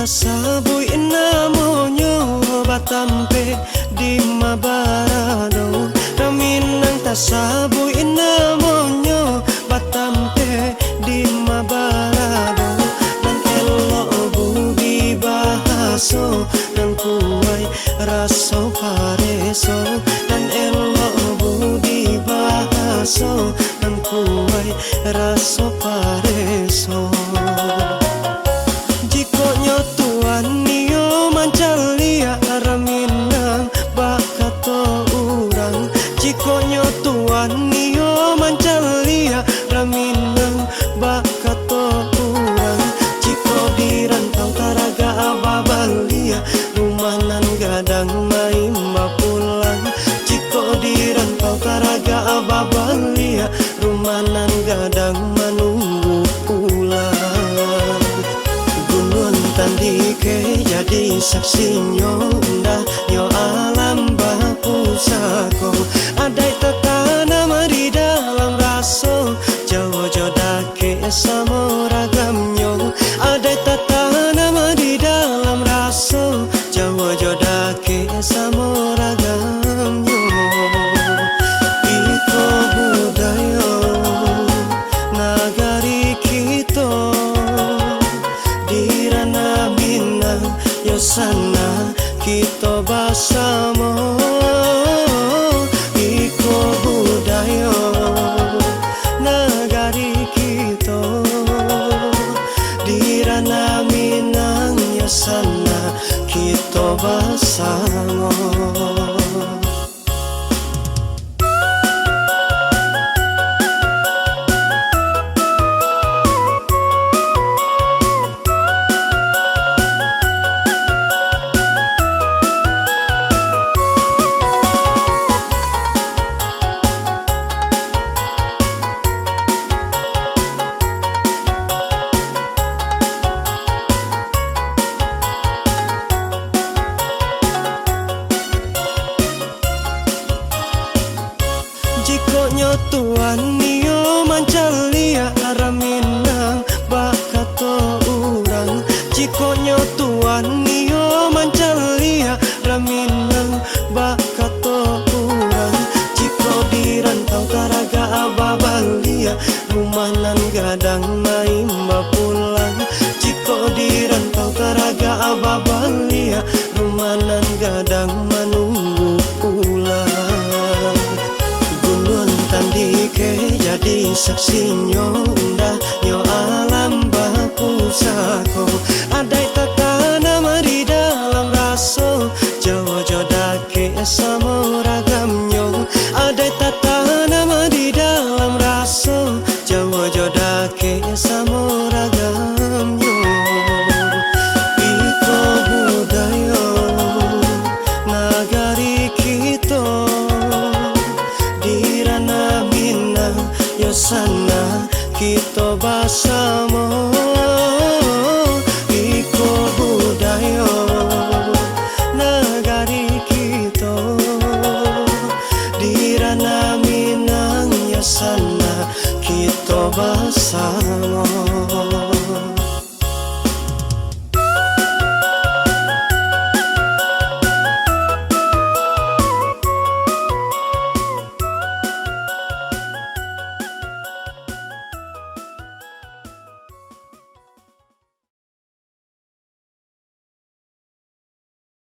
Tasaboy namonyo batampe di mabarado ramin ng tasaboy namonyo batampe di mabarado dan elo budi bahaso dan kuway raso pareso dan elo budi bahaso dan kuway raso pareso. Jikonyo tuan niyo mancalia raminang bakato urang. Jikonyo tuan niyo mancalia raminang bakato urang. Jiko dirantau taraga ababalia rumanan gadang mai mapulang. Jiko dirantau taraga ababalia rumanan gadang manunggu pulang. Tandike jadi saksinyo undah yo alam bapusako adai tatana mari dalam raso jawa jodake samoragamnyo adai tatana mari dalam raso jawa jodake samoragamnyo iko budayo nagari kito dirana minang yosana kita basamo iko budayo nagari kita dirana minang yosana kita basamo. Jikonyo tuan niyo mancalia raminang bakato urang. Jikonyo tuan niyo mancalia raminang bakato urang. Jiko dirantau taraga ababalia rumanan gadang mai mapulang. Jiko dirantau taraga ababalia rumanan gadang manunggu pulang. Tandike jadi saksinyo undah yo alam bapusako adai tatana mari dalam raso jawa jodake samoragamnyo adai tatana mari dalam raso jawa jodake samoragamnyo iko budayo nagari kito dirana minang yosana kita basamo iko budayo nagari kita dirana minang yosana kita basamo.